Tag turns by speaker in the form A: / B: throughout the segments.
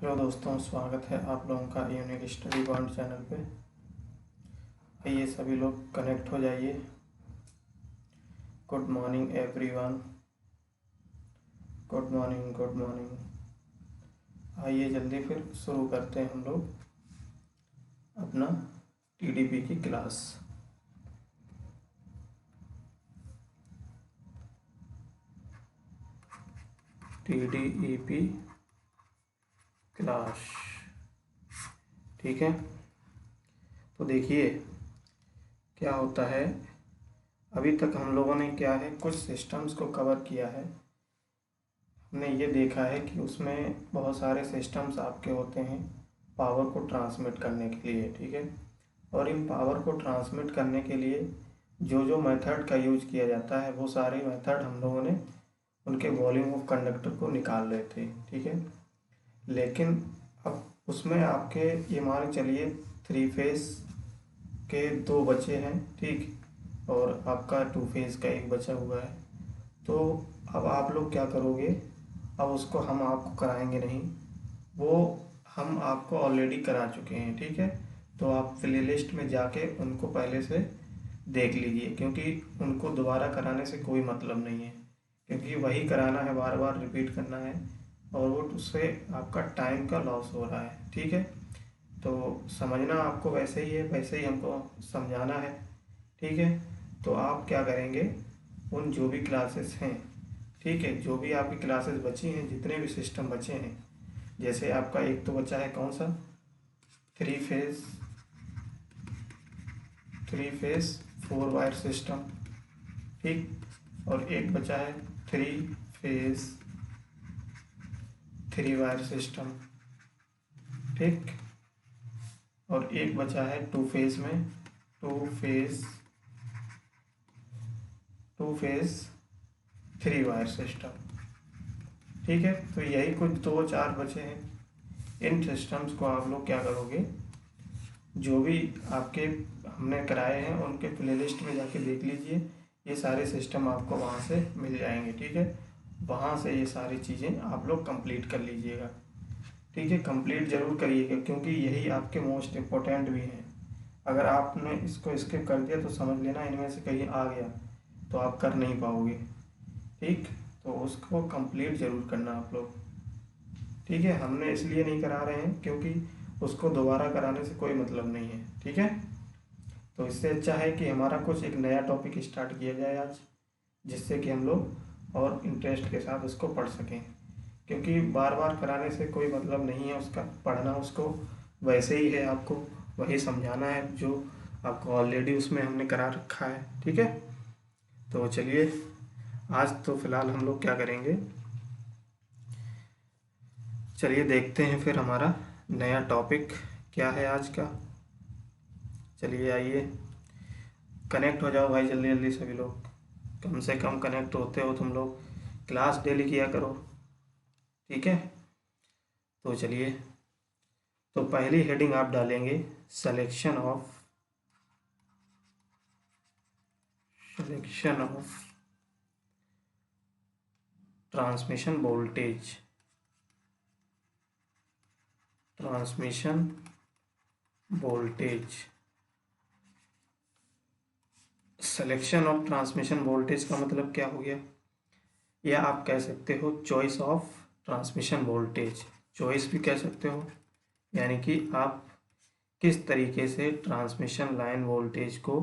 A: Hello दोस्तों, स्वागत है आप लोगों का यूनिक स्टडी पॉइंट चैनल पे। आइए सभी लोग कनेक्ट हो जाइए। Good morning everyone. Good morning, good morning. आइए जल्दी फिर शुरू करते हैं हम लोग अपना टीडीपी की क्लास। टीडीईपी क्लास, ठीक है। तो देखिए क्या होता है। अभी तक हम लोगों ने क्या है, कुछ सिस्टम्स को कवर किया है। हमने ये देखा है कि उसमें बहुत सारे सिस्टम्स आपके होते हैं पावर को ट्रांसमिट करने के लिए, ठीक है। और इन पावर को ट्रांसमिट करने के लिए जो जो मेथड का यूज किया जाता है वो सारे मेथड हम लोगों ने उनके वॉल्यूम ऑफ कंडक्टर को निकाल रहे थे, ठीक है। लेकिन अब उसमें आपके ये मान चलिए 3 फेस के 2 बचे हैं, ठीक, और आपका 2 फेस का 1 बचा हुआ है। तो अब आप लोग क्या करोगे, अब उसको हम आपको कराएंगे नहीं, वो हम आपको ऑलरेडी करा चुके हैं, ठीक है। तो आप प्ले लिस्ट में जाके उनको पहले से देख लीजिए, क्योंकि उनको दोबारा कराने से कोई मतलब नहीं है, क्योंकि वही कराना है, बार बार रिपीट करना है, और वो उससे आपका टाइम का लॉस हो रहा है, ठीक है। तो समझना आपको वैसे ही है, वैसे ही हमको समझाना है, ठीक है। तो आप क्या करेंगे, उन जो भी क्लासेस हैं, ठीक है, जो भी आपकी क्लासेस बची हैं, जितने भी सिस्टम बचे हैं, जैसे आपका एक तो बचा है कौन सा, 3 फेस 4 वायर सिस्टम, ठीक, और एक बचा है 3 फेस 3 वायर सिस्टम, ठीक, और एक बचा है 2 फेस में 2 फेस 3 वायर सिस्टम, ठीक है। तो यही कुछ 2-4 बचे हैं। इन सिस्टम्स को आप लोग क्या करोगे, जो भी आपके हमने कराए हैं उनके प्लेलिस्ट में जाके देख लीजिए, ये सारे सिस्टम आपको वहाँ से मिल जाएंगे, ठीक है। वहाँ से ये सारी चीज़ें आप लोग कंप्लीट कर लीजिएगा, ठीक है। कंप्लीट ज़रूर करिएगा, क्योंकि यही आपके मोस्ट इम्पोर्टेंट भी हैं। अगर आपने इसको स्किप कर दिया तो समझ लेना इनमें से कहीं आ गया तो आप कर नहीं पाओगे, ठीक। तो उसको कंप्लीट ज़रूर करना आप लोग, ठीक है। हमने इसलिए नहीं करा रहे हैं क्योंकि उसको दोबारा कराने से कोई मतलब नहीं है, ठीक है। तो इससे अच्छा है कि हमारा कुछ एक नया टॉपिक स्टार्ट किया जाए आज, जिससे कि हम लोग और इंटरेस्ट के साथ उसको पढ़ सकें, क्योंकि बार बार कराने से कोई मतलब नहीं है उसका। पढ़ना उसको वैसे ही है, आपको वही समझाना है जो आपको ऑलरेडी उसमें हमने करा रखा है, ठीक है। तो चलिए आज तो फिलहाल हम लोग क्या करेंगे, चलिए देखते हैं फिर हमारा नया टॉपिक क्या है आज का। चलिए आइए कनेक्ट हो जाओ भाई, जल्दी जल्दी सभी लोग, कम से कम कनेक्ट होते हो तुम लोग, क्लास डेली किया करो, ठीक है। तो चलिए, तो पहली हेडिंग आप डालेंगे selection of transmission voltage, selection of transmission voltage का मतलब क्या हो गया, या आप कह सकते हो choice of transmission voltage, choice भी कह सकते हो, यानी कि आप किस तरीके से ट्रांसमिशन लाइन वोल्टेज को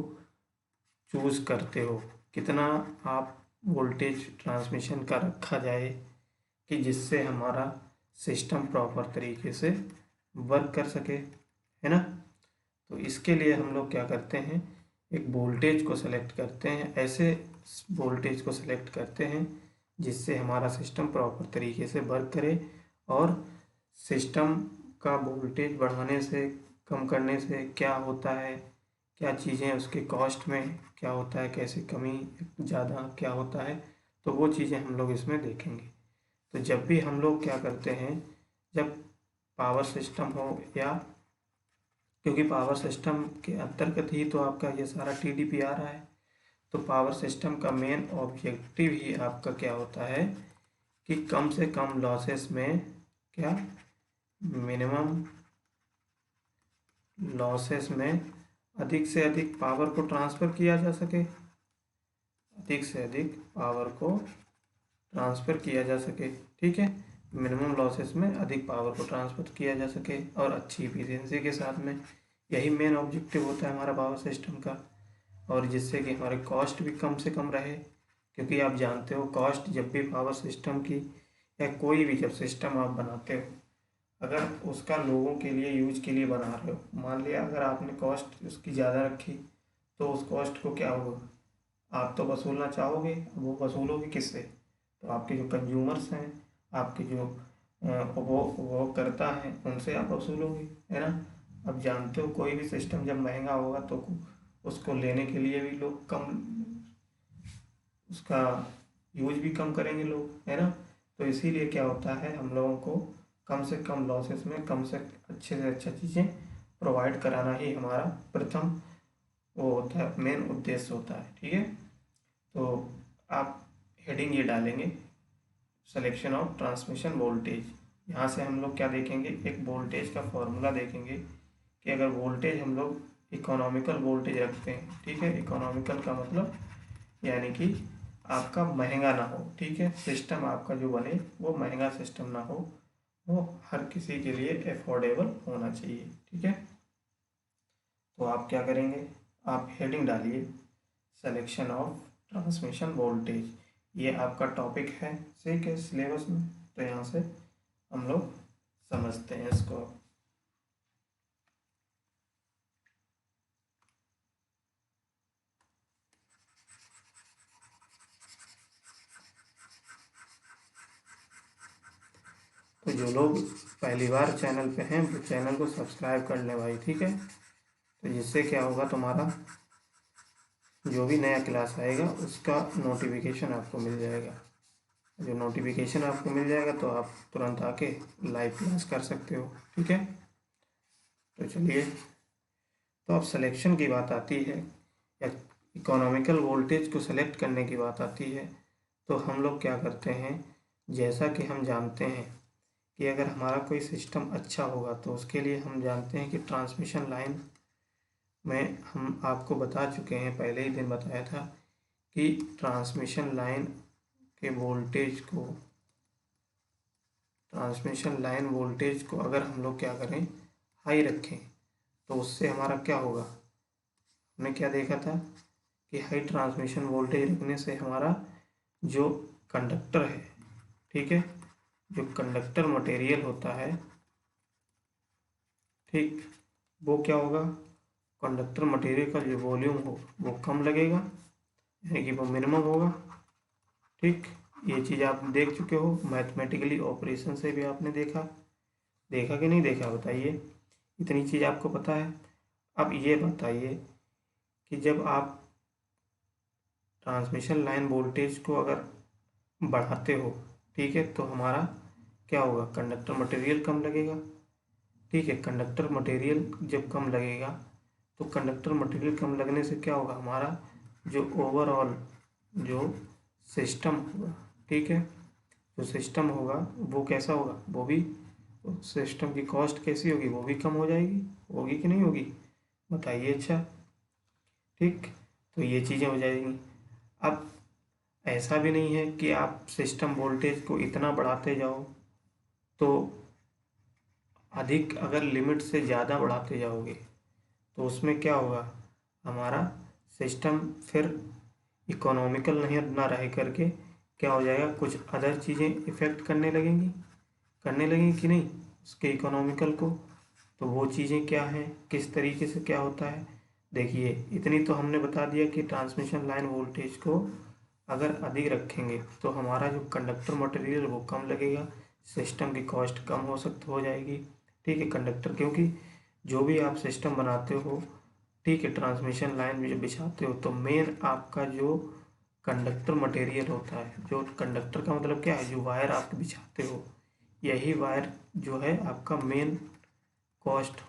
A: चूज़ करते हो, कितना आप वोल्टेज ट्रांसमिशन का रखा जाए कि जिससे हमारा सिस्टम प्रॉपर तरीके से वर्क कर सके, है ना। तो इसके लिए हम लोग क्या करते हैं, एक वोल्टेज को सेलेक्ट करते हैं, ऐसे वोल्टेज को सेलेक्ट करते हैं जिससे हमारा सिस्टम प्रॉपर तरीके से वर्क करे, और सिस्टम का वोल्टेज बढ़ाने से कम करने से क्या होता है, क्या चीज़ें उसके कॉस्ट में क्या होता है, कैसे कमी ज़्यादा क्या होता है, तो वो चीज़ें हम लोग इसमें देखेंगे। तो जब भी हम लोग क्या करते हैं, जब पावर सिस्टम हो, या क्योंकि पावर सिस्टम के अंतर्गत ही तो आपका ये सारा टीडीपी आ रहा है, तो पावर सिस्टम का मेन ऑब्जेक्टिव ही आपका क्या होता है कि कम से कम लॉसेस में क्या मिनिमम लॉसेस में अधिक से अधिक पावर को ट्रांसफ़र किया जा सके, अधिक से अधिक पावर को ट्रांसफ़र किया जा सके। ठीक है, मिनिमम लॉसेस में अधिक पावर को ट्रांसफ़र किया जा सके और अच्छी इफिशियंसी के साथ में। यही मेन ऑब्जेक्टिव होता है हमारा पावर सिस्टम का, और जिससे कि हमारे कॉस्ट भी कम से कम रहे, क्योंकि आप जानते हो कॉस्ट जब भी पावर सिस्टम की या कोई भी जब सिस्टम आप बनाते हो, अगर उसका लोगों के लिए यूज के लिए बना रहे हो, मान लिया अगर आपने कॉस्ट उसकी ज़्यादा रखी तो उस कॉस्ट को क्या होगा, आप तो वसूलना चाहोगे, वो वसूलोगे किससे, तो आपके जो कंज्यूमर्स हैं, आपके जो उपभोग करता है, उनसे आप वसूलोगे, है ना। अब जानते हो कोई भी सिस्टम जब महंगा होगा तो उसको लेने के लिए भी लोग कम, उसका यूज भी कम करेंगे लोग, है ना। तो इसीलिए क्या होता है, हम लोगों को कम से कम लॉसेस में कम से अच्छे चीज़ें प्रोवाइड कराना ही हमारा प्रथम वो होता है, मेन उद्देश्य होता है। ठीक है, तो आप हेडिंग ये डालेंगे सिलेक्शन ऑफ ट्रांसमिशन वोल्टेज। यहाँ से हम लोग क्या देखेंगे, एक वोल्टेज का फॉर्मूला देखेंगे कि अगर वोल्टेज हम लोग इकोनॉमिकल वोल्टेज रखते हैं, ठीक है, इकोनॉमिकल का मतलब यानी कि आपका महंगा ना हो, ठीक है, सिस्टम आपका जो बने वो महंगा सिस्टम ना हो, वो हर किसी के लिए अफोर्डेबल होना चाहिए। ठीक है, तो आप क्या करेंगे, आप हेडिंग डालिए सिलेक्शन ऑफ ट्रांसमिशन वोल्टेज। ये आपका टॉपिक है, ठीक है, सिलेबस में, तो यहाँ से हम लोग समझते हैं इसको। तो जो लोग पहली बार चैनल पे हैं वो चैनल को सब्सक्राइब कर लें भाई, ठीक है। तो जिससे क्या होगा, तुम्हारा जो भी नया क्लास आएगा उसका नोटिफिकेशन आपको मिल जाएगा। जो नोटिफिकेशन आपको मिल जाएगा तो आप तुरंत आके लाइव क्लास कर सकते हो। ठीक है, तो चलिए, तो अब सिलेक्शन की बात आती है या इकोनॉमिकल वोल्टेज को सेलेक्ट करने की बात आती है, तो हम लोग क्या करते हैं, जैसा कि हम जानते हैं कि अगर हमारा कोई सिस्टम अच्छा होगा तो उसके लिए हम जानते हैं कि ट्रांसमिशन लाइन में हम आपको बता चुके हैं, पहले ही दिन बताया था कि ट्रांसमिशन लाइन के वोल्टेज को, ट्रांसमिशन लाइन वोल्टेज को अगर हम लोग क्या करें, हाई रखें, तो उससे हमारा क्या होगा, हमने क्या देखा था कि हाई ट्रांसमिशन वोल्टेज रखने से हमारा जो कंडक्टर है, ठीक है, जो कंडक्टर मटेरियल होता है, ठीक, वो क्या होगा, कंडक्टर मटेरियल का जो वॉल्यूम हो वो कम लगेगा, यानी कि वो मिनिमम होगा। ठीक, ये चीज़ आप देख चुके हो मैथमेटिकली ऑपरेशन से भी आपने देखा, देखा कि नहीं देखा बताइए, इतनी चीज़ आपको पता है। अब ये बताइए कि जब आप ट्रांसमिशन लाइन वोल्टेज को अगर बढ़ाते हो, ठीक है, तो हमारा क्या होगा, कंडक्टर मटेरियल कम लगेगा। ठीक है, कंडक्टर मटेरियल जब कम लगेगा तो कंडक्टर मटेरियल कम लगने से क्या होगा, हमारा जो ओवरऑल जो सिस्टम होगा, ठीक है, जो सिस्टम होगा वो कैसा होगा, वो भी सिस्टम की कॉस्ट कैसी होगी, वो भी कम हो जाएगी, होगी कि नहीं होगी बताइए। अच्छा, ठीक, तो ये चीज़ें हो जाएंगी। अब ऐसा भी नहीं है कि आप सिस्टम वोल्टेज को इतना बढ़ाते जाओ, तो अधिक अगर लिमिट से ज़्यादा बढ़ाते जाओगे तो उसमें क्या होगा, हमारा सिस्टम फिर इकोनॉमिकल नहीं ना रह करके क्या हो जाएगा, कुछ अदर चीज़ें इफ़ेक्ट करने लगेंगी कि नहीं उसके इकोनॉमिकल को। तो वो चीज़ें क्या हैं, किस तरीके से क्या होता है, देखिए, इतनी तो हमने बता दिया कि ट्रांसमिशन लाइन वोल्टेज को अगर अधिक रखेंगे तो हमारा जो कंडक्टर मटेरियल वो कम लगेगा, सिस्टम की कॉस्ट कम हो जाएगी। ठीक है, कंडक्टर, क्योंकि जो भी आप सिस्टम बनाते हो, ठीक है, ट्रांसमिशन लाइन में जो बिछाते हो, तो मेन आपका जो कंडक्टर मटेरियल होता है, जो कंडक्टर का मतलब क्या है, जो वायर आप बिछाते हो, यही वायर जो है आपका मेन कॉस्ट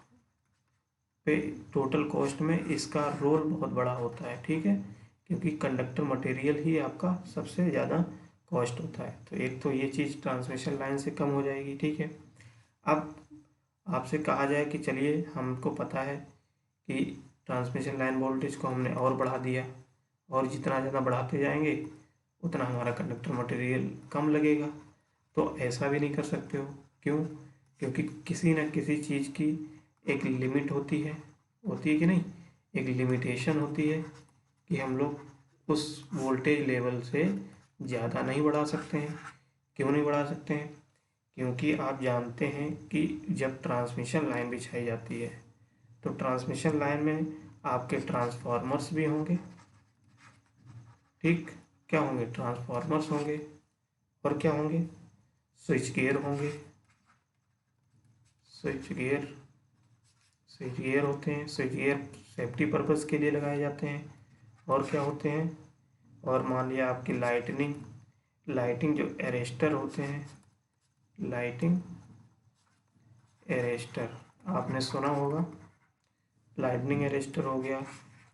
A: पे, टोटल कॉस्ट में इसका रोल बहुत बड़ा होता है। ठीक है, क्योंकि कंडक्टर मटेरियल ही आपका सबसे ज़्यादा कॉस्ट होता है। तो एक तो ये चीज़ ट्रांसमिशन लाइन से कम हो जाएगी। ठीक है, अब आपसे कहा जाए कि चलिए हमको पता है कि ट्रांसमिशन लाइन वोल्टेज को हमने और बढ़ा दिया, और जितना ज़्यादा बढ़ाते जाएंगे उतना हमारा कंडक्टर मटेरियल कम लगेगा, तो ऐसा भी नहीं कर सकते हो। क्यों? क्योंकि किसी न किसी चीज़ की एक लिमिट होती है कि नहीं, एक लिमिटेशन होती है कि हम लोग उस वोल्टेज लेवल से ज़्यादा नहीं बढ़ा सकते हैं। क्यों नहीं बढ़ा सकते हैं? क्योंकि आप जानते हैं कि जब ट्रांसमिशन लाइन बिछाई जाती है तो ट्रांसमिशन लाइन में आपके ट्रांसफार्मर्स भी होंगे, ठीक? क्या होंगे? ट्रांसफार्मर्स होंगे, और क्या होंगे? स्विच गियर होंगे। स्विच गियर होते हैं। स्विच गियर सेफ्टी पर्पस के लिए लगाए जाते हैं। और क्या होते हैं? और मान लिया आपकी लाइटिंग जो एरेस्टर होते हैं, लाइटिंग एरेस्टर आपने सुना होगा, लाइटनिंग एरेस्टर हो गया।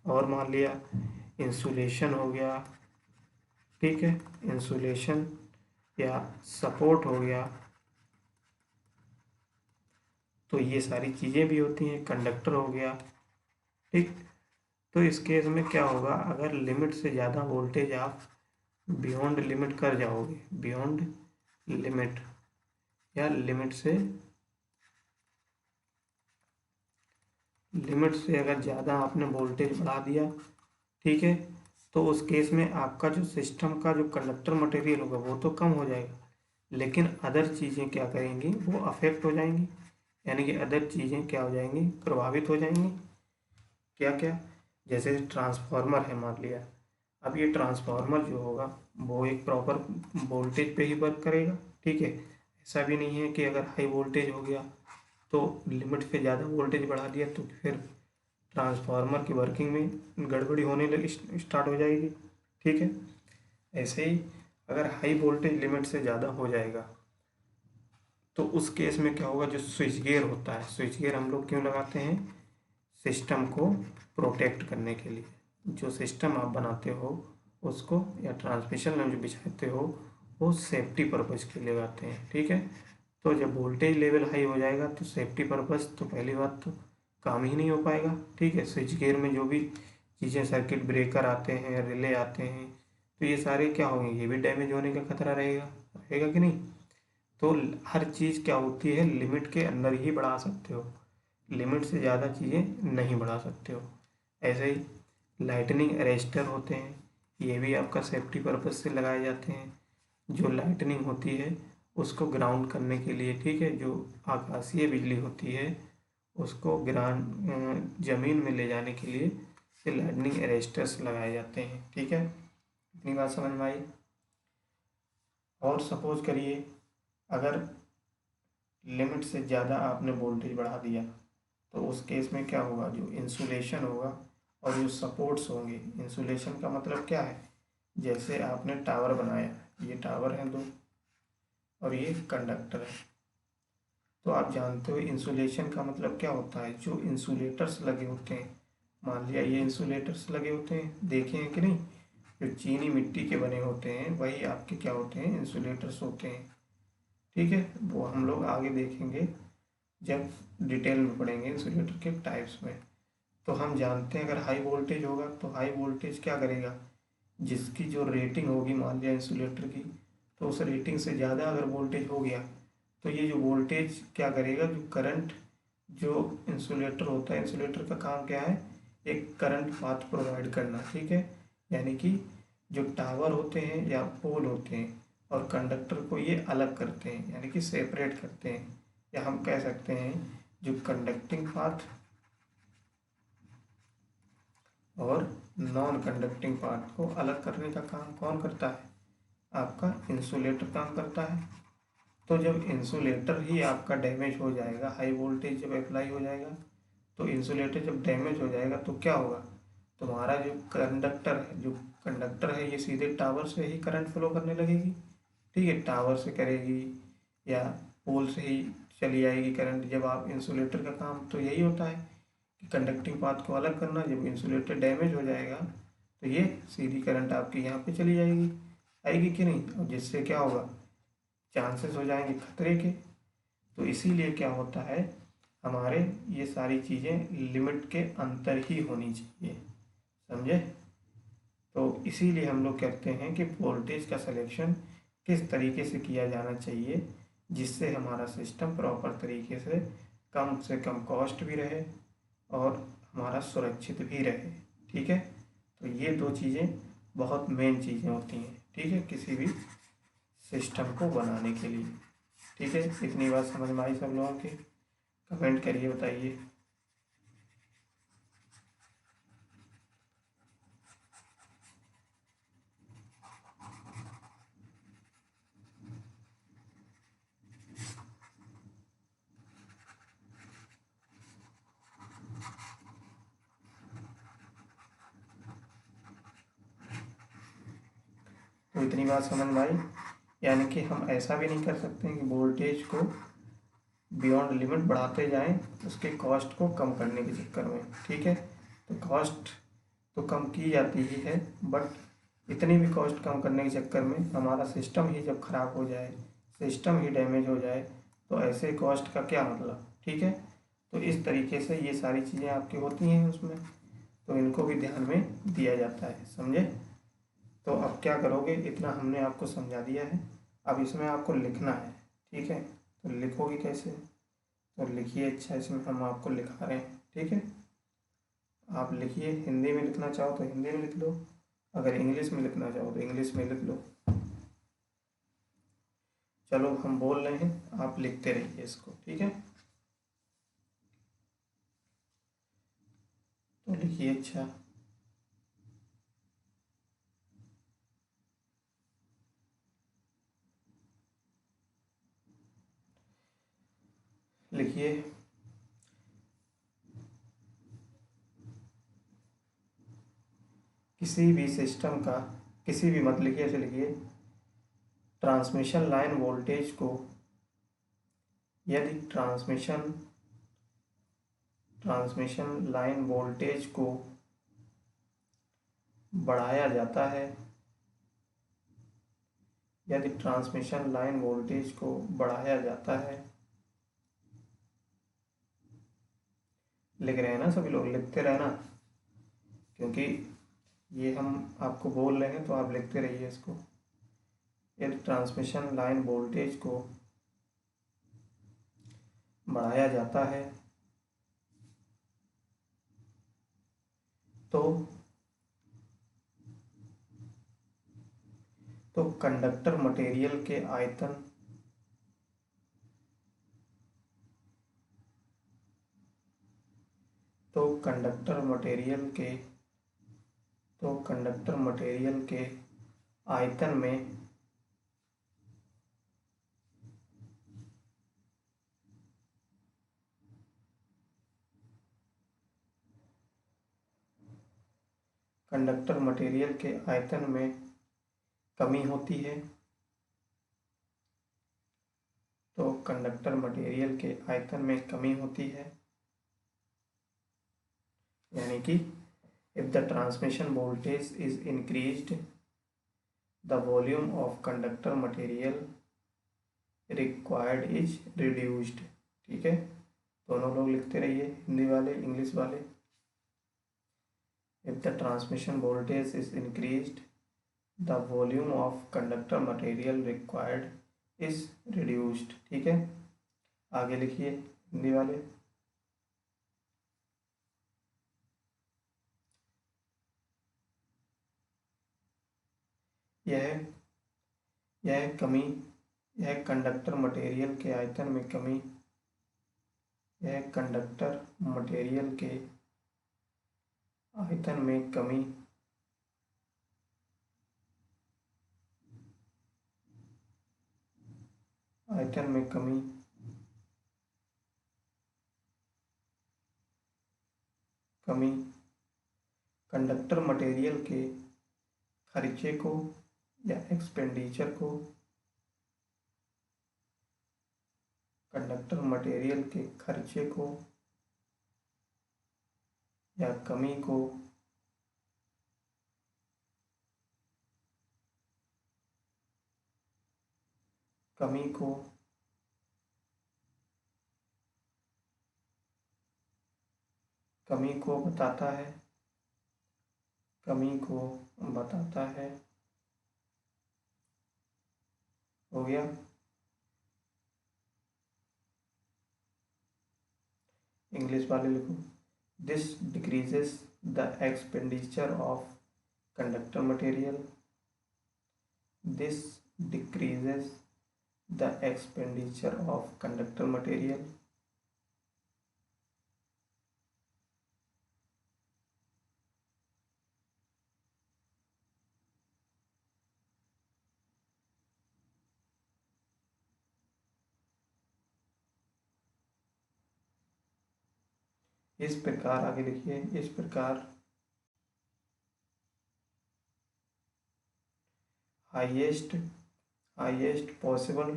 A: और मान लिया इंसुलेशन हो गया, ठीक है, इंसुलेशन या सपोर्ट हो गया, तो ये सारी चीज़ें भी होती हैं। कंडक्टर हो गया, ठीक। तो इस केस में क्या होगा, अगर लिमिट से ज़्यादा वोल्टेज आप बियॉन्ड लिमिट कर जाओगे, बियॉन्ड लिमिट या लिमिट से अगर ज़्यादा आपने वोल्टेज बढ़ा दिया, ठीक है, तो उस केस में आपका जो सिस्टम का जो कंडक्टर मटेरियल होगा वो तो कम हो जाएगा, लेकिन अदर चीज़ें क्या करेंगी, वो अफेक्ट हो जाएंगी। यानी कि अदर चीज़ें क्या हो जाएंगी, प्रभावित हो जाएंगी। क्या क्या? जैसे ट्रांसफार्मर है मान लिया, अब ये ट्रांसफार्मर जो होगा वो एक प्रॉपर वोल्टेज पे ही वर्क करेगा, ठीक है। ऐसा भी नहीं है कि अगर हाई वोल्टेज हो गया तो लिमिट से ज़्यादा वोल्टेज बढ़ा दिया तो फिर ट्रांसफार्मर की वर्किंग में गड़बड़ी होने लगी, स्टार्ट हो जाएगी, ठीक है। ऐसे ही अगर हाई वोल्टेज लिमिट से ज़्यादा हो जाएगा तो उस केस में क्या होगा, जो स्विच गियर होता है, स्विच गियर हम लोग क्यों लगाते हैं, सिस्टम को प्रोटेक्ट करने के लिए। जो सिस्टम आप बनाते हो उसको, या ट्रांसमिशन लाइन जो बिछाते हो, वो सेफ्टी पर्पज़ के लिए लगाते हैं, ठीक है। तो जब वोल्टेज लेवल हाई हो जाएगा तो सेफ्टी पर्पज़ तो पहली बात तो काम ही नहीं हो पाएगा, ठीक है। स्विच गियर में जो भी चीज़ें, सर्किट ब्रेकर आते हैं, रिले आते हैं, तो ये सारे क्या होंगे, ये भी डैमेज होने का खतरा रहेगा, रहेगा कि नहीं। तो हर चीज़ क्या होती है, लिमिट के अंदर ही बढ़ा सकते हो, लिमिट से ज़्यादा चीज़ें नहीं बढ़ा सकते हो। ऐसे ही लाइटनिंग अरेस्टर होते हैं, ये भी आपका सेफ्टी पर्पज़ से लगाए जाते हैं। जो लाइटनिंग होती है उसको ग्राउंड करने के लिए, ठीक है, जो आकाशीय बिजली होती है उसको ज़मीन में ले जाने के लिए ये लाइटनिंग अरेस्टर्स लगाए जाते हैं, ठीक है। इतनी बात समझ में आई। और सपोज करिए अगर लिमिट से ज़्यादा आपने वोल्टेज बढ़ा दिया तो उस केस में क्या होगा, जो इंसुलेशन होगा और जो सपोर्ट्स होंगे, इंसुलेशन का मतलब क्या है, जैसे आपने टावर बनाया, ये टावर है दो और ये कंडक्टर है, तो आप जानते हो इंसुलेशन का मतलब क्या होता है, जो इंसुलेटर्स लगे होते हैं, मान लिया ये इंसुलेटर्स लगे होते हैं, देखे हैं कि नहीं, जो चीनी मिट्टी के बने होते हैं वही आपके क्या होते हैं, इंसुलेटर्स होते हैं, ठीक है। वो हम लोग आगे देखेंगे जब डिटेल में पढ़ेंगे इंसुलेटर के टाइप्स में। तो हम जानते हैं अगर हाई वोल्टेज होगा तो हाई वोल्टेज क्या करेगा, जिसकी जो रेटिंग होगी मान लिया इंसुलेटर की, तो उस रेटिंग से ज़्यादा अगर वोल्टेज हो गया तो ये जो वोल्टेज क्या करेगा, जो करंट, जो इंसुलेटर होता है, इंसुलेटर का काम क्या है, एक करंट पाथ प्रोवाइड करना, ठीक है। यानी कि जो टावर होते हैं या पोल होते हैं और कंडक्टर को ये अलग करते हैं, यानी कि सेपरेट करते हैं, या हम कह सकते हैं जो कंडक्टिंग पाथ और नॉन कंडक्टिंग पार्ट को अलग करने का काम कौन करता है, आपका इंसुलेटर काम करता है। तो जब इंसुलेटर ही आपका डैमेज हो जाएगा, हाई वोल्टेज जब अप्लाई हो जाएगा तो इंसुलेटर जब डैमेज हो जाएगा तो क्या होगा, तुम्हारा जो कंडक्टर है ये सीधे टावर से ही करंट फ्लो करने लगेगी, ठीक है, टावर से करेगी या पोल से ही चली जाएगी करंट। जब आप इंसुलेटर का काम तो यही होता है कि कंडक्टिंग पाथ को अलग करना, जब इंसुलेटर डैमेज हो जाएगा तो ये सीधी करंट आपकी यहाँ पे चली जाएगी, आएगी कि नहीं, और जिससे क्या होगा, चांसेस हो जाएंगे खतरे के। तो इसीलिए क्या होता है हमारे ये सारी चीज़ें लिमिट के अंदर ही होनी चाहिए, समझे। तो इसीलिए हम लोग कहते हैं कि वोल्टेज का सिलेक्शन किस तरीके से किया जाना चाहिए जिससे हमारा सिस्टम प्रॉपर तरीके से कम कॉस्ट भी रहे और हमारा सुरक्षित भी रहे। ठीक है, तो ये दो चीज़ें बहुत मेन चीज़ें होती हैं, ठीक है, किसी भी सिस्टम को बनाने के लिए। ठीक है, इतनी बात समझ में आई सब लोगों की? कमेंट करिए, बताइए। तो इतनी बात समझ में आई, यानी कि हम ऐसा भी नहीं कर सकते हैं कि वोल्टेज को बियॉन्ड लिमिट बढ़ाते जाएं उसके कॉस्ट को कम करने के चक्कर में। ठीक है, तो कॉस्ट तो कम की जाती ही है, बट इतनी भी कॉस्ट कम करने के चक्कर में हमारा सिस्टम ही जब ख़राब हो जाए, सिस्टम ही डैमेज हो जाए, तो ऐसे कॉस्ट का क्या मतलब। ठीक है, तो इस तरीके से ये सारी चीज़ें आपकी होती हैं उसमें, तो इनको भी ध्यान में दिया जाता है, समझे। तो अब क्या करोगे, इतना हमने आपको समझा दिया है, अब इसमें आपको लिखना है। ठीक है, तो लिखोगे कैसे, तो लिखिए। अच्छा, इसमें हम आपको लिखा रहे हैं, ठीक है। आप लिखिए, हिंदी में लिखना चाहो तो हिंदी में लिख लो, अगर इंग्लिश में लिखना चाहो तो इंग्लिश में लिख लो। चलो हम बोल रहे हैं, आप लिखते रहिए इसको, ठीक है। तो लिखिए। अच्छा, लिखिए। किसी भी सिस्टम का, किसी भी मत लिखिए, ऐसे लिखिए। ट्रांसमिशन लाइन वोल्टेज को यदि ट्रांसमिशन लाइन वोल्टेज को बढ़ाया जाता है, यदि ट्रांसमिशन लाइन वोल्टेज को बढ़ाया जाता है, लिख रहे हैं ना सभी लोग, लिखते रहना, क्योंकि ये हम आपको बोल रहे हैं तो आप लिखते रहिए इसको। यदि ट्रांसमिशन लाइन वोल्टेज को बढ़ाया जाता है तो कंडक्टर मटेरियल के आयतन तो कंडक्टर मटेरियल के आयतन में कंडक्टर मटेरियल के आयतन में कमी होती है, तो कंडक्टर मटेरियल के आयतन में कमी होती है, यानी कि if the transmission voltage is increased, the volume of conductor material required is reduced। ठीक है, दोनों लोग लिखते रहिए, हिंदी वाले इंग्लिश वाले। if the transmission voltage is increased, the volume of conductor material required is reduced। ठीक है, आगे लिखिए हिंदी वाले। यह यह कमी यह कंडक्टर मटेरियल के आयतन में कमी यह कंडक्टर मटेरियल के आयतन में कमी आयतन में कमी कमी कंडक्टर मटेरियल के खर्चे को या एक्सपेंडिचर को कंडक्टर मटेरियल के खर्चे को या कमी को कमी को बताता है, कमी को बताता है। हो गया। इंग्लिश वाले लिखो, this decreases the expenditure of conductor material, this decreases the expenditure of conductor material. इस प्रकार, आगे लिखिए, इस प्रकार हाईएस्ट पॉसिबल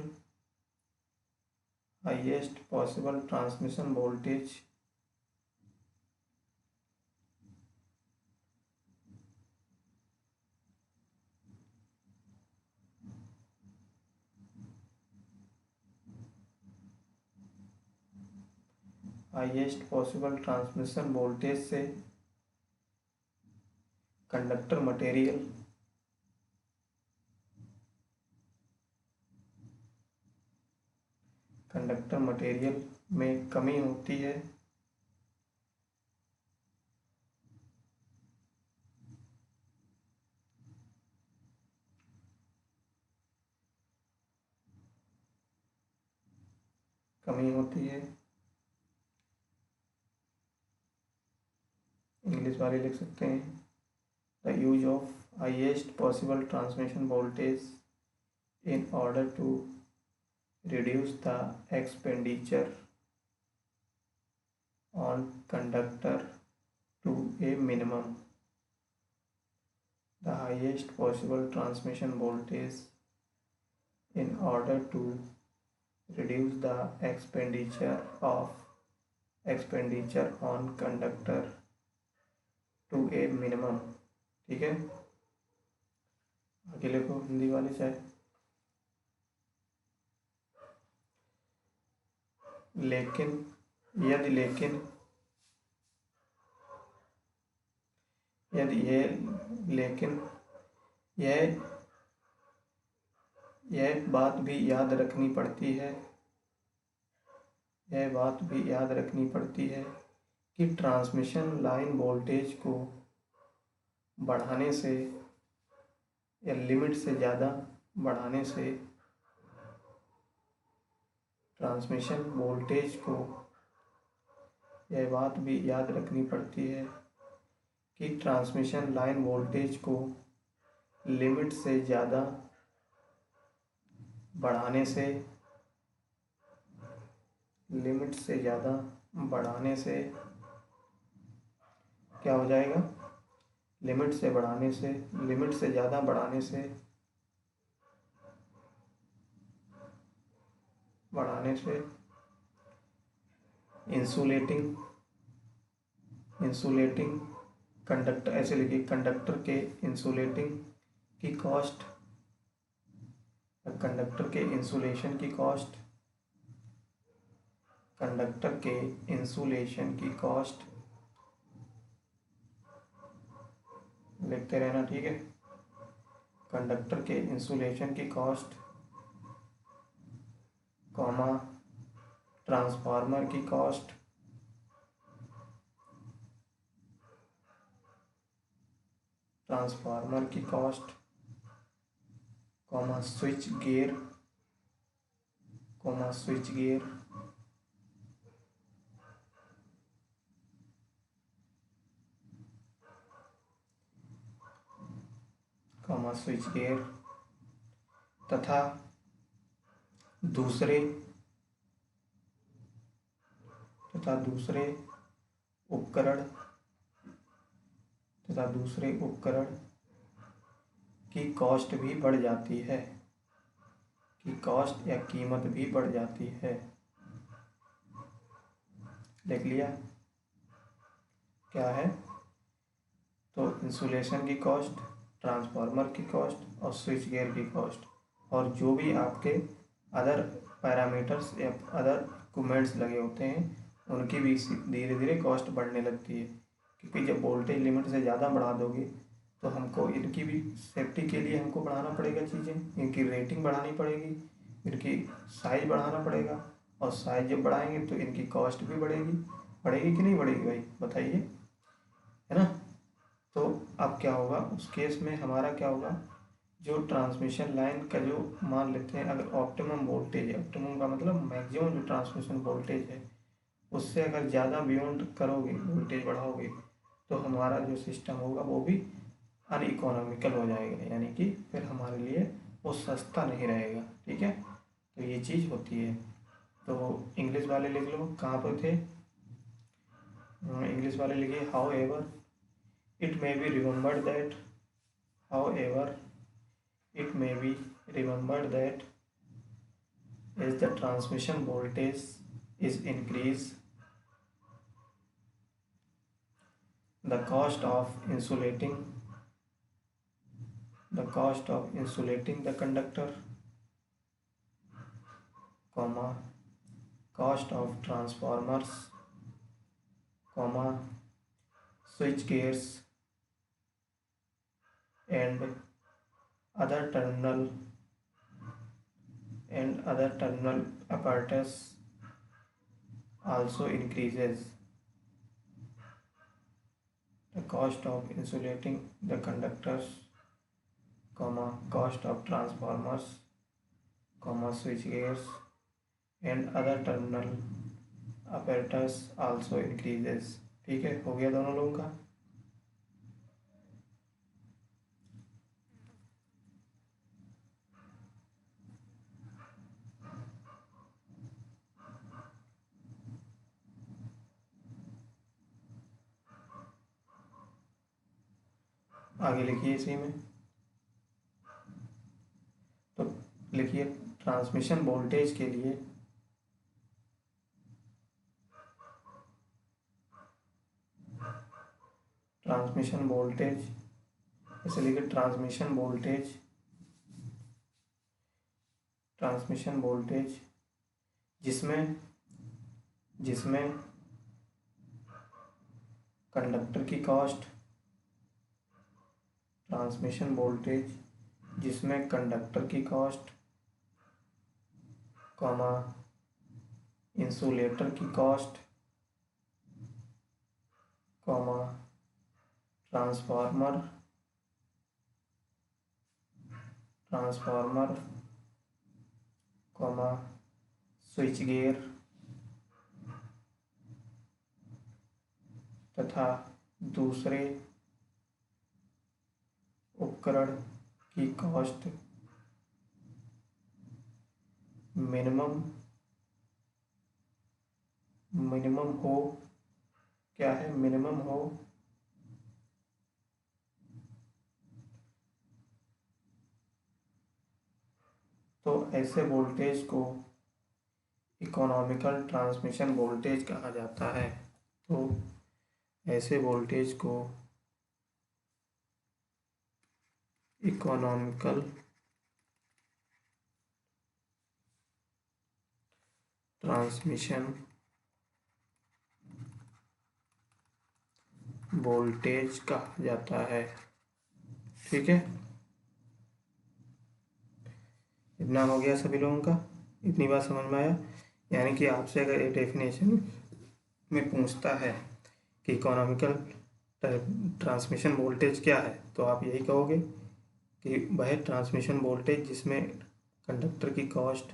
A: ट्रांसमिशन वोल्टेज से कंडक्टर मटेरियल में कमी होती है। इंग्लिश वाले लिख सकते हैं, the use of highest possible transmission voltage in order to reduce the expenditure on conductor to a minimum. The highest possible transmission voltage in order to reduce the expenditure on conductor to a minimum. ठीक है, आगे लिखो हिंदी वाले चाहे। लेकिन यह बात भी याद रखनी पड़ती है कि ट्रांसमिशन लाइन वोल्टेज को बढ़ाने से या लिमिट से ज़्यादा बढ़ाने से ट्रांसमिशन वोल्टेज को, यह बात भी याद रखनी पड़ती है कि ट्रांसमिशन लाइन वोल्टेज को लिमिट से ज़्यादा बढ़ाने से क्या हो जाएगा, लिमिट से ज़्यादा बढ़ाने से इंसुलेटिंग कंडक्टर, ऐसे लिखिए, कंडक्टर के इंसुलेशन की कॉस्ट लिखते रहना, ठीक है। कंडक्टर के इंसुलेशन की कॉस्ट, ट्रांसफार्मर की कॉस्ट, स्विच गियर, तथा दूसरे उपकरण की कॉस्ट भी बढ़ जाती है, कॉस्ट या कीमत भी बढ़ जाती है। लिख लिया क्या है, तो इंसुलेशन की कॉस्ट, ट्रांसफार्मर की कॉस्ट और स्विच गियर की कॉस्ट, और जो भी आपके अदर पैरामीटर्स या अदर इक्विपमेंट्स लगे होते हैं उनकी भी धीरे धीरे कॉस्ट बढ़ने लगती है, क्योंकि जब वोल्टेज लिमिट से ज़्यादा बढ़ा दोगे तो हमको इनकी भी सेफ्टी के लिए हमको बढ़ाना पड़ेगा चीज़ें, इनकी रेटिंग बढ़ानी पड़ेगी, इनकी साइज़ बढ़ाना पड़ेगा, और साइज़ जब बढ़ाएंगे तो इनकी कॉस्ट भी बढ़ेगी। बढ़ेगी कि नहीं बढ़ेगी भाई, बताइए, है ना। तो अब क्या होगा उस केस में, हमारा क्या होगा, जो ट्रांसमिशन लाइन का जो मान लेते हैं, अगर ऑप्टिमम वोल्टेज है, ऑप्टिमम का मतलब मैक्सिमम जो ट्रांसमिशन वोल्टेज है, उससे अगर ज़्यादा बियॉन्ड करोगे, वोल्टेज बढ़ाओगे, तो हमारा जो सिस्टम होगा वो भी अनइकोनॉमिकल हो जाएगा, यानी कि फिर हमारे लिए वो सस्ता नहीं रहेगा। ठीक है, तो ये चीज़ होती है। तो इंग्लिश वाले लिख लो, कहाँ पर थे, इंग्लिश वाले लिखिए, how ever it may be remembered that, how ever it may be remembered that as the transmission voltage is increased, the cost of insulating the conductor, comma, cost of transformers, comma, switch gears and other terminal apparatus also increases. The cost of insulating the conductors, comma, cost of transformers, comma, switch gears and other terminal apparatus also increases। ठीक है, हो गया दोनों लोगों का। आगे लिखिए इसी में, तो लिखिए ट्रांसमिशन वोल्टेज के लिए ट्रांसमिशन वोल्टेज, इसे लिखिए ट्रांसमिशन वोल्टेज जिसमें कंडक्टर की कॉस्ट, ट्रांसमिशन वोल्टेज जिसमें कंडक्टर की कॉस्ट, कॉमा, इंसुलेटर की cost, comma, transformer comma, switch gear तथा दूसरे उपकरण की कॉस्ट मिनिमम हो, क्या है, मिनिमम हो तो ऐसे वोल्टेज को इकोनॉमिकल ट्रांसमिशन वोल्टेज कहा जाता है। तो ऐसे वोल्टेज को इकोनॉमिकल ट्रांसमिशन वोल्टेज कहा जाता है। ठीक है, इतना हो गया सभी लोगों का, इतनी बात समझ में आया। यानी कि आपसे अगर ये डेफिनेशन में पूछता है कि इकोनॉमिकल ट्रांसमिशन वोल्टेज क्या है, तो आप यही कहोगे कि वह ट्रांसमिशन वोल्टेज जिसमें कंडक्टर की कॉस्ट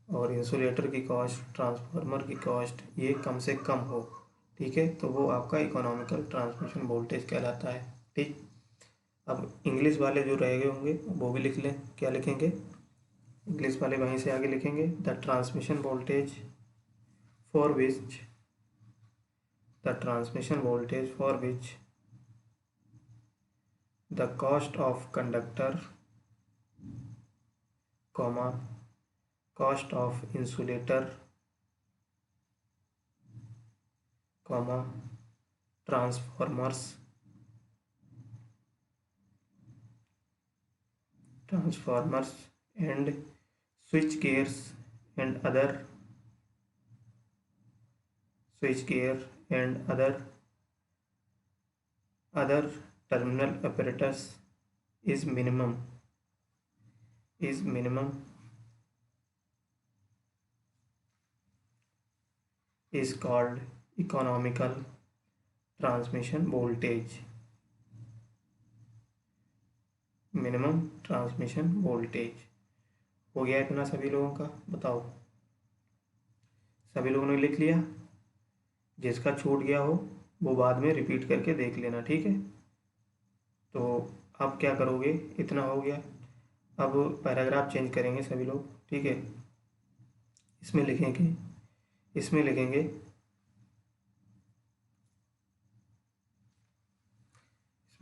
A: और इंसुलेटर की कॉस्ट, ट्रांसफार्मर की कॉस्ट ये कम से कम हो। ठीक है, तो वो आपका इकोनॉमिकल ट्रांसमिशन वोल्टेज कहलाता है। ठीक, अब इंग्लिश वाले जो रह गए होंगे वो भी लिख लें। क्या लिखेंगे, इंग्लिश वाले वहीं से आगे लिखेंगे, the transmission voltage for which the cost of conductor, comma, cost of insulator, comma, transformers and switch gears and other switch gear and other terminal apparatus is minimum is called economical transmission voltage। Minimum transmission voltage. हो गया इतना सभी लोगों का? बताओ, सभी लोगों ने लिख लिया? जिसका छूट गया हो वो बाद में रिपीट करके देख लेना, ठीक है? तो अब क्या करोगे, इतना हो गया। अब पैराग्राफ चेंज करेंगे सभी लोग, ठीक है? इसमें लिखेंगे इसमें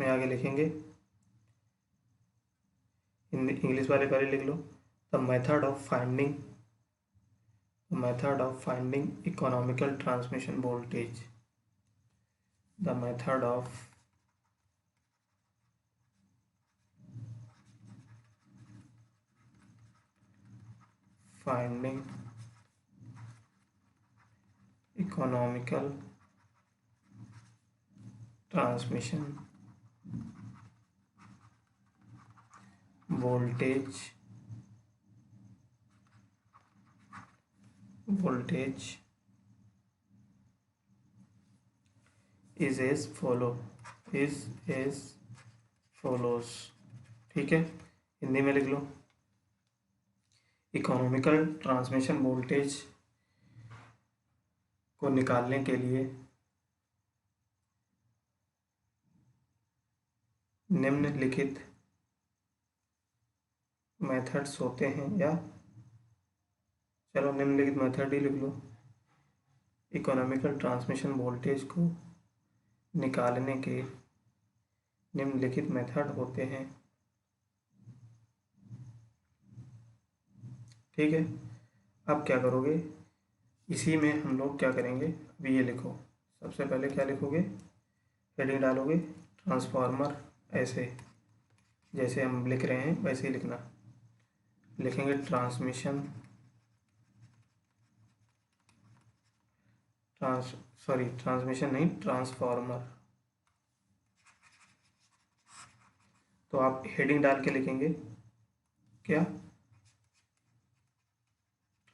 A: आगे लिखेंगे, इंग्लिश वाले पहले लिख लो। The method of finding economical transmission voltage. The method of finding economical transmission voltage is as follows। ठीक है, हिंदी में लिख लो। इकोनॉमिकल ट्रांसमिशन वोल्टेज को निकालने के लिए निम्नलिखित मेथड्स होते हैं, या चलो निम्नलिखित मेथड ही लिख लो। इकोनॉमिकल ट्रांसमिशन वोल्टेज को निकालने के निम्नलिखित मेथड होते हैं, ठीक है? अब क्या करोगे, इसी में हम लोग क्या करेंगे, अभी ये लिखो। सबसे पहले क्या लिखोगे, हेडिंग डालोगे ट्रांसफार्मर, ऐसे जैसे हम लिख रहे हैं वैसे ही लिखना। लिखेंगे ट्रांसफार्मर। तो आप हेडिंग डाल के लिखेंगे क्या,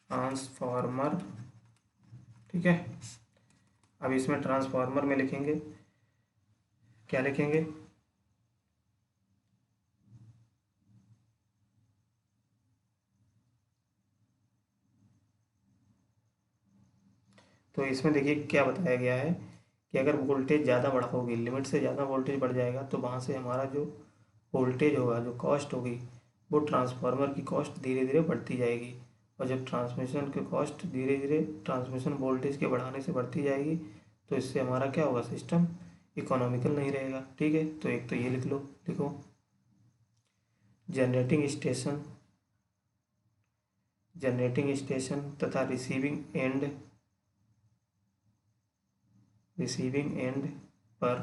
A: ट्रांसफार्मर, ठीक है? अब इसमें ट्रांसफार्मर में लिखेंगे, क्या लिखेंगे, तो इसमें देखिए क्या बताया गया है कि अगर वोल्टेज ज़्यादा बढ़ाओगे, लिमिट से ज़्यादा वोल्टेज बढ़ जाएगा, तो वहाँ से हमारा जो वोल्टेज होगा, जो कॉस्ट होगी, वो ट्रांसफार्मर की कॉस्ट धीरे धीरे बढ़ती जाएगी। और जब ट्रांसमिशन की कॉस्ट धीरे धीरे ट्रांसमिशन वोल्टेज के बढ़ाने से बढ़ती जाएगी, तो इससे हमारा क्या होगा, सिस्टम इकोनॉमिकल नहीं रहेगा, ठीक है? तो एक तो ये लिख लो, लिखो जनरेटिंग स्टेशन तथा रिसीविंग एंड पर,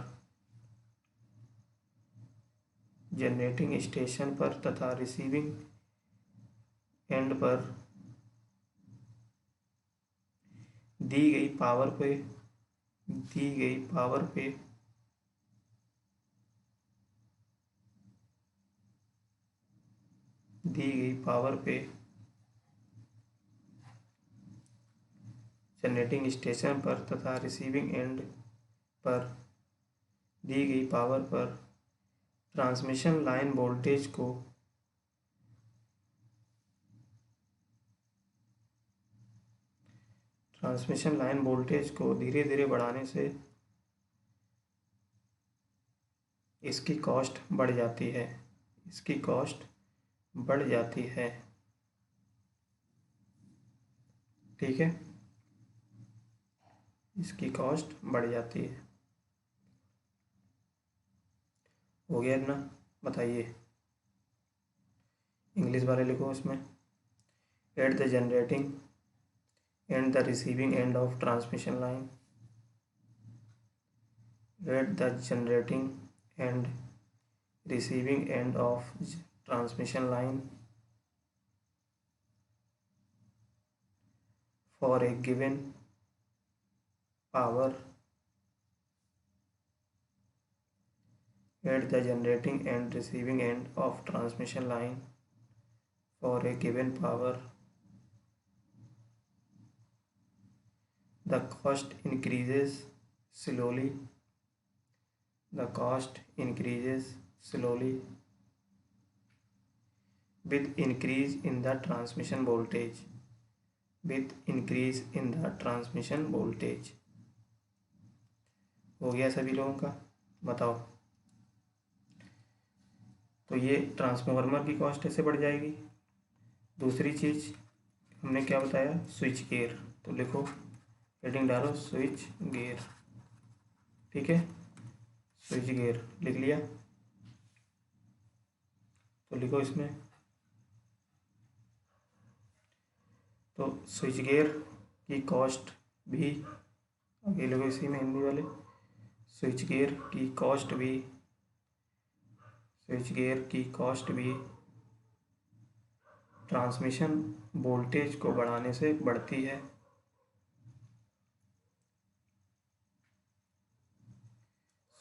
A: जनरेटिंग स्टेशन पर तथा रिसीविंग एंड पर दी गई पावर पे जनरेटिंग स्टेशन पर तथा रिसीविंग एंड पर दी गई पावर पर ट्रांसमिशन लाइन वोल्टेज को धीरे धीरे बढ़ाने से इसकी कॉस्ट बढ़ जाती है, ठीक है? इसकी कॉस्ट बढ़ जाती है। हो गया इतना? बताइए, इंग्लिश वाले लिखो इसमें। At the generating and the receiving end of transmission line, at the generating and receiving end of transmission line for a given power at the generating and receiving end of transmission line for a given power, the cost increases slowly. The cost increases slowly with increase in the transmission voltage. With increase in the transmission voltage. हो गया सभी लोगों का? बताओ। तो ये transformer की cost ऐसे बढ़ जाएगी। दूसरी चीज़ हमने क्या बताया, स्विच गियर। तो लिखो, हेडिंग डालो स्विच गियर, ठीक है। स्विच गियर लिख लिया, तो लिखो इसमें, तो स्विच गियर की कॉस्ट भी, अब ये लोग इसी में हिंदी वाले, स्विच गियर की कॉस्ट भी, स्विच गियर की कॉस्ट भी ट्रांसमिशन वोल्टेज को बढ़ाने से बढ़ती है।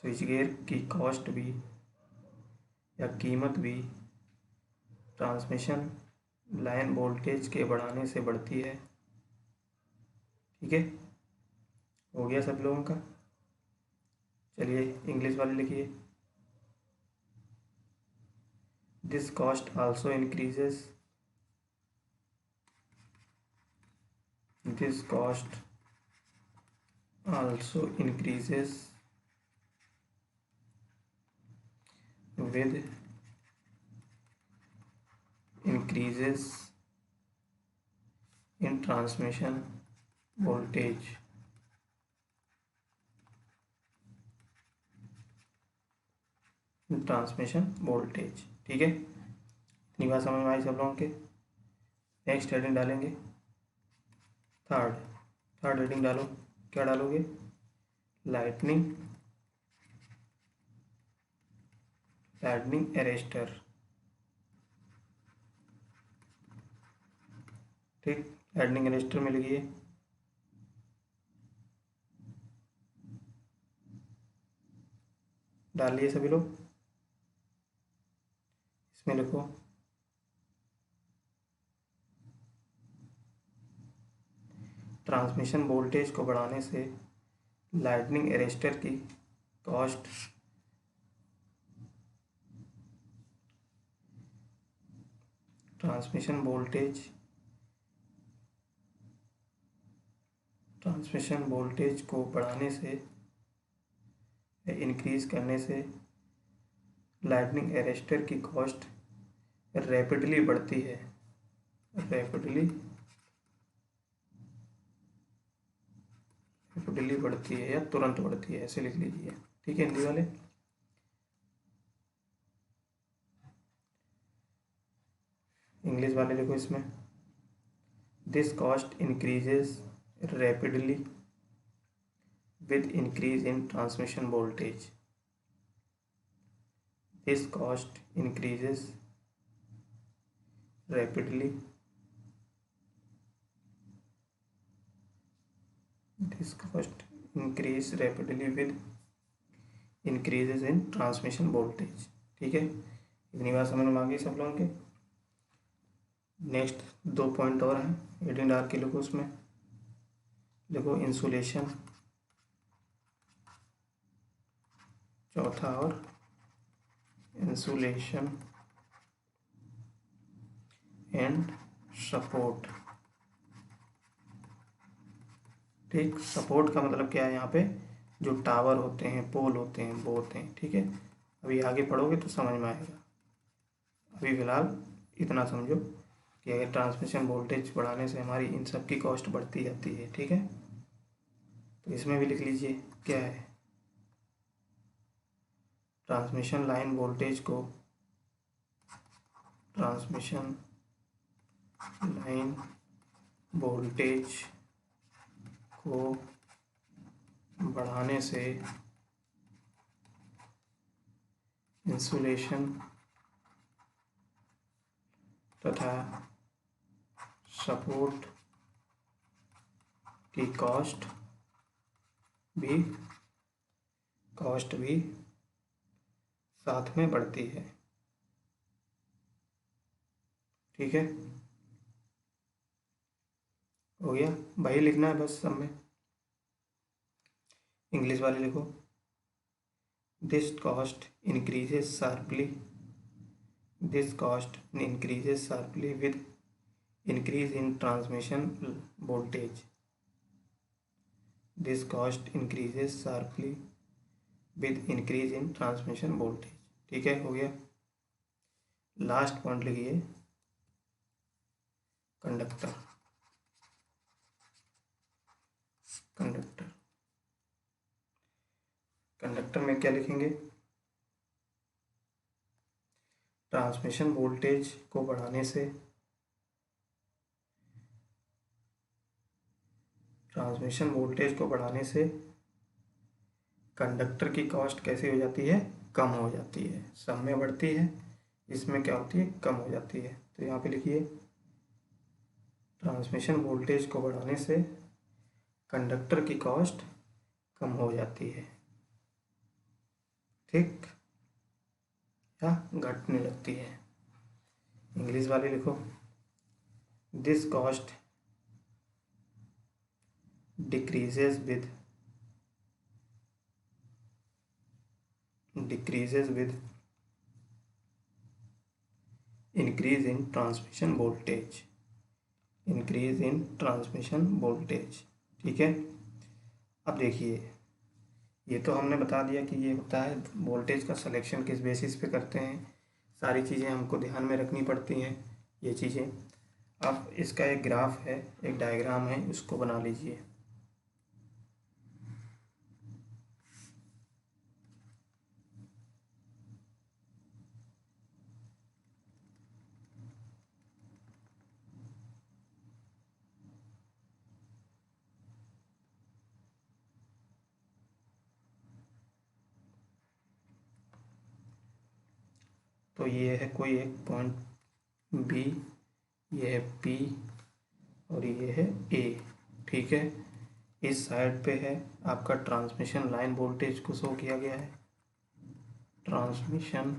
A: स्विच गियर की कॉस्ट भी या कीमत भी ट्रांसमिशन लाइन वोल्टेज के बढ़ाने से बढ़ती है, ठीक है। हो गया सब लोगों का। चलिए इंग्लिश वाले लिखिए, this cost also increases, this cost also increases with increases in transmission voltage, ठीक है। इतनी बात समझ में आई सब लोगों के। नेक्स्ट हेडिंग डालेंगे थर्ड हेडिंग डालो। क्या डालोगे, लाइटनिंग अरेस्टर, ठीक। लाइटनिंग अरेस्टर में लिखिए, डालिए सभी लोग। इसमें लिखो, ट्रांसमिशन वोल्टेज को बढ़ाने से लाइटनिंग अरेस्टर की कॉस्ट ट्रांसमिशन वोल्टेज को बढ़ाने से, इंक्रीज करने से लाइटनिंग अरेस्टर की कॉस्ट रैपिडली बढ़ती है, रैपिडली बढ़ती है या तुरंत बढ़ती है, ऐसे लिख लीजिए, ठीक है हिंदी वाले। इंग्लिश वाले लिखो इसमें, this cost increases rapidly with increase in transmission voltage. This cost increases rapidly. This cost increase rapidly with increases in transmission voltage, ठीक है। इतनी बात समझ में आ गई सब लोगों के। नेक्स्ट 2 पॉइंट और हैं, हेडिंग डाल के लिखो, उसमें लिखो इंसुलेशन, चौथा, और इंसुलेशन एंड सपोर्ट, ठीक। सपोर्ट का मतलब क्या है, यहाँ पे जो टावर होते हैं, पोल होते हैं, वो होते हैं, ठीक है। अभी आगे पढ़ोगे तो समझ में आएगा। अभी फिलहाल इतना समझो कि अगर ट्रांसमिशन वोल्टेज बढ़ाने से हमारी इन सब की कॉस्ट बढ़ती जाती है, ठीक है। तो इसमें भी लिख लीजिए क्या है, ट्रांसमिशन लाइन वोल्टेज को, ट्रांसमिशन लाइन वोल्टेज को बढ़ाने से इंसुलेशन तथा सपोर्ट की कॉस्ट भी कॉस्ट भी साथ में बढ़ती है। ठीक है, हो गया, वही लिखना है बस सब में। इंग्लिश वाले लिखो, this cost increases sharply, this cost increases sharply with increase in transmission voltage, this cost increases sharply with increase in transmission voltage. ठीक है, हो गया। लास्ट पॉइंट लिखिए, कंडक्टर। कंडक्टर कंडक्टर में क्या लिखेंगे, ट्रांसमिशन वोल्टेज को बढ़ाने से, ट्रांसमिशन वोल्टेज को बढ़ाने से कंडक्टर की कॉस्ट कैसी हो जाती है, कम हो जाती है। सब में बढ़ती है, इसमें क्या होती है, कम हो जाती है। तो यहाँ पे लिखिए, ट्रांसमिशन वोल्टेज को बढ़ाने से कंडक्टर की कॉस्ट कम हो जाती है। ठीक, या घटने लगती है। इंग्लिश वाले लिखो, this cost decreases with increase in transmission voltage, increase in transmission voltage। ठीक है, अब देखिए, ये तो हमने बता दिया कि ये होता है वोल्टेज का सिलेक्शन किस बेसिस पे करते हैं, सारी चीज़ें हमको ध्यान में रखनी पड़ती हैं ये चीज़ें। अब इसका एक ग्राफ है, एक डायग्राम है, उसको बना लीजिए। तो ये है कोई एक पॉइंट बी, ये है पी और ये है ए। ठीक है, इस साइड पे है आपका ट्रांसमिशन लाइन वोल्टेज को शो किया गया है, ट्रांसमिशन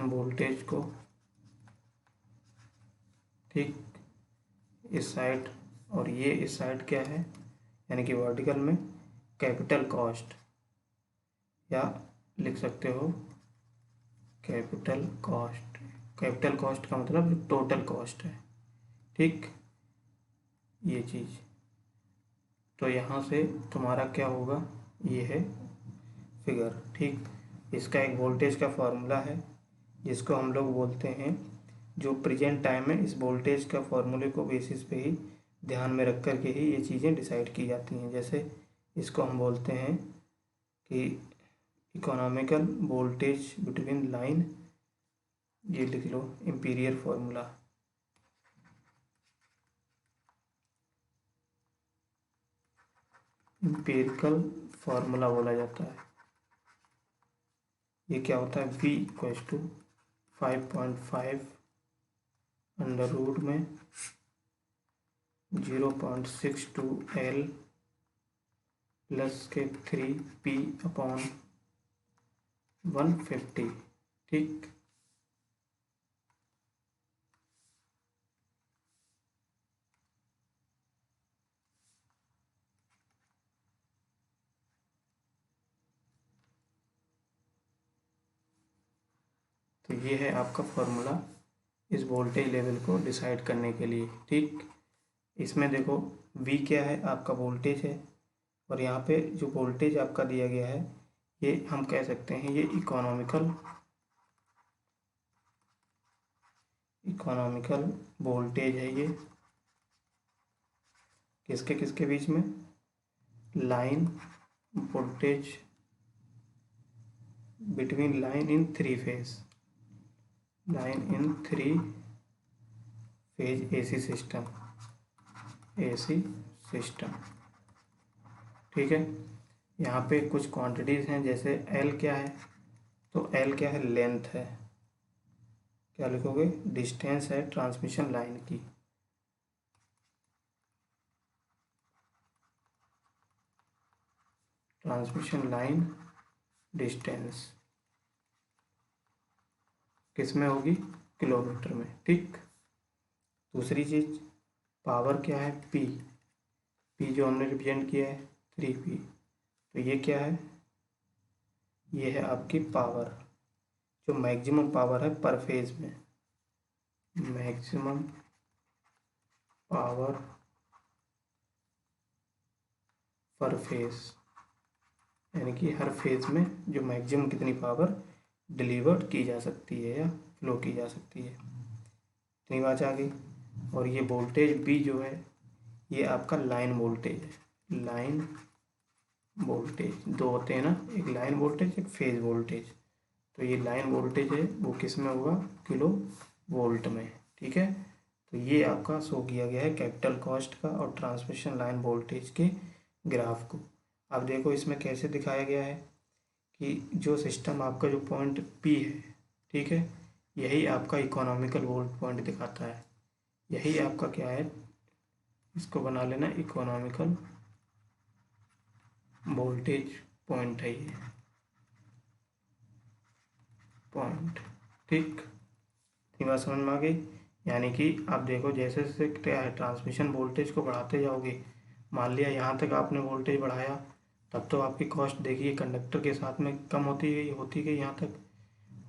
A: वोल्टेज को। ठीक, इस साइड, और ये इस साइड क्या है, यानी कि वर्टिकल में कैपिटल कॉस्ट, या लिख सकते हो कैपिटल कॉस्ट। कैपिटल कॉस्ट का मतलब टोटल कॉस्ट है। ठीक, ये चीज़, तो यहाँ से तुम्हारा क्या होगा, ये है फिगर। ठीक, इसका एक वोल्टेज का फॉर्मूला है जिसको हम लोग बोलते हैं, जो प्रेजेंट टाइम में इस वोल्टेज का फॉर्मूले को बेसिस पे ही ध्यान में रख कर के ही ये चीज़ें डिसाइड की जाती हैं। जैसे इसको हम बोलते हैं कि इकोनॉमिकल वोल्टेज बिटवीन लाइन, ये लिख लो एम्पीरियल फॉर्मूला। एम्पीरिकल फार्मूला बोला जाता है। ये क्या होता है, v equals to 5.5 under root में 0.62L प्लस के 3p अपॉन 150। ठीक, तो ये है आपका फॉर्मूला इस वोल्टेज लेवल को डिसाइड करने के लिए। ठीक, इसमें देखो v क्या है, आपका वोल्टेज है, और यहाँ पे जो वोल्टेज आपका दिया गया है, ये हम कह सकते हैं ये इकोनॉमिकल वोल्टेज है। ये किसके किसके बीच में, line voltage between line in three phase, line in three phase AC system, AC system. ठीक है, यहाँ पे कुछ क्वांटिटीज़ हैं, जैसे L क्या है, तो L क्या है, लेंथ है। क्या लिखोगे, डिस्टेंस है ट्रांसमिशन लाइन की। ट्रांसमिशन लाइन डिस्टेंस किस में होगी, किलोमीटर में। ठीक, दूसरी चीज पावर क्या है, पी, पी जो हमने रिप्रेजेंट किया है 3P, तो ये क्या है, ये है आपकी पावर, जो मैक्सिमम पावर है पर फेज में, मैक्सिमम पावर पर फेज, यानी कि हर फेज में जो मैक्सिमम कितनी पावर डिलीवर्ड की जा सकती है या फ्लो की जा सकती है, इतनी बात आ गई। और ये वोल्टेज भी जो है ये आपका लाइन वोल्टेज है, लाइन वोल्टेज दो होते हैं ना, एक लाइन वोल्टेज एक फेज वोल्टेज, तो ये लाइन वोल्टेज है वो किस में होगा, किलो वोल्ट में। ठीक है, तो ये आपका शो किया गया है कैपिटल कॉस्ट का और ट्रांसमिशन लाइन वोल्टेज के ग्राफ को। अब देखो इसमें कैसे दिखाया गया है कि जो सिस्टम आपका जो पॉइंट पी है, ठीक है, यही आपका इकोनॉमिकल वोल्ट पॉइंट दिखाता है, यही आपका क्या है, इसको बना लेना इकोनॉमिकल वोल्टेज पॉइंट है ये पॉइंट। ठीक, ये बात समझ में आ गई। यानी कि आप देखो जैसे जैसे क्या है ट्रांसमिशन वोल्टेज को बढ़ाते जाओगे, मान लिया यहाँ तक आपने वोल्टेज बढ़ाया, तब तो आपकी कॉस्ट देखिए कंडक्टर के साथ में कम होती गई यहाँ तक,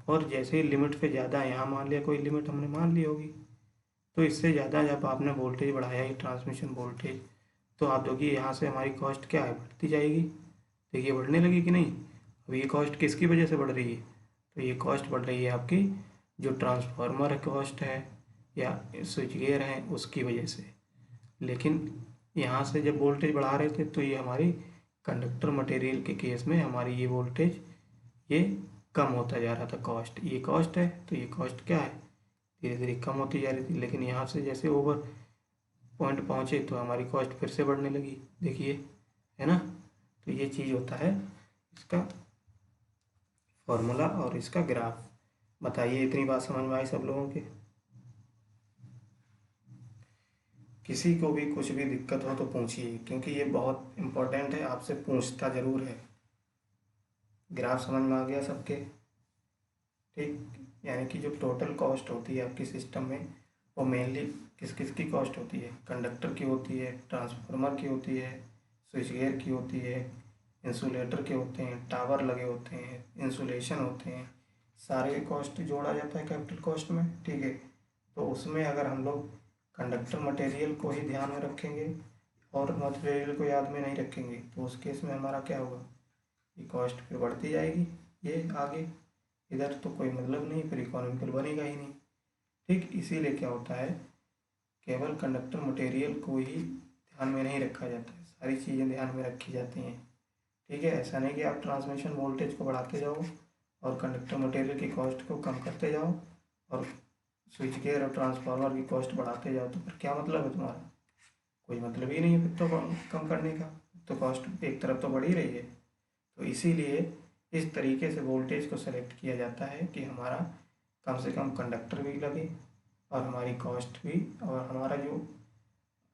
A: और जैसे ही लिमिट पे ज़्यादा यहाँ मान लिया कोई लिमिट हमने मान ली होगी, तो इससे ज़्यादा जब आपने वोल्टेज बढ़ाया ये ट्रांसमिशन वोल्टेज, तो आप देखिए यहाँ से हमारी कॉस्ट क्या है, बढ़ती जाएगी। देखिए बढ़ने लगी कि नहीं। अब ये कॉस्ट किसकी वजह से बढ़ रही है, तो ये कॉस्ट बढ़ रही है आपकी जो ट्रांसफार्मर कॉस्ट है या स्विच गियर है उसकी वजह से। लेकिन यहाँ से जब वोल्टेज बढ़ा रहे थे तो ये हमारी कंडक्टर मटेरियल के केस में हमारी ये वोल्टेज ये कम होता जा रहा था, कॉस्ट, ये कॉस्ट है तो ये कॉस्ट क्या है, धीरे धीरे कम होती जा रही थी। लेकिन यहाँ से जैसे ओवर पॉइंट पहुँचे तो हमारी कॉस्ट फिर से बढ़ने लगी, देखिए, है ना। तो ये चीज़ होता है इसका फॉर्मूला और इसका ग्राफ। बताइए इतनी बात समझ में आई सब लोगों के। किसी को भी कुछ भी दिक्कत हो तो पूछिए, क्योंकि ये बहुत इम्पोर्टेंट है, आपसे पूछता ज़रूर है। ग्राफ समझ में आ गया सबके, ठीक। यानी कि जो टोटल कॉस्ट होती है आपकी सिस्टम में वो मेनली किस किस की कॉस्ट होती है, कंडक्टर की होती है, ट्रांसफार्मर की होती है, स्विच गियर की होती है, इंसुलेटर के होते हैं, टावर लगे होते हैं, इंसुलेशन होते हैं, सारे कॉस्ट जोड़ा जाता है कैपिटल कॉस्ट में। ठीक है, तो उसमें अगर हम लोग कंडक्टर मटेरियल को ही ध्यान में रखेंगे और मटेरियल को याद में नहीं रखेंगे तो उस केस में हमारा क्या होगा, ये कॉस्ट फिर बढ़ती जाएगी, ये आगे इधर तो कोई मतलब नहीं, फिर इकोनॉमिकल बनेगा ही नहीं। ठीक, इसीलिए क्या होता है केवल कंडक्टर मटेरियल को ही ध्यान में नहीं रखा जाता है, सारी चीज़ें ध्यान में रखी जाती हैं। ठीक है, ऐसा नहीं कि आप ट्रांसमिशन वोल्टेज को बढ़ाते जाओ और कंडक्टर मटेरियल की कॉस्ट को कम करते जाओ और स्विच गियर और ट्रांसफार्मर की कॉस्ट बढ़ाते जाओ, तो फिर क्या मतलब है तुम्हारा, कोई मतलब ही नहीं है फिर तो कम करने का, तो कॉस्ट एक तरफ तो बढ़ ही रही है। तो इसीलिए इस तरीके से वोल्टेज को सेलेक्ट किया जाता है कि हमारा कम से कम कंडक्टर भी लगे और हमारी कॉस्ट भी और हमारा जो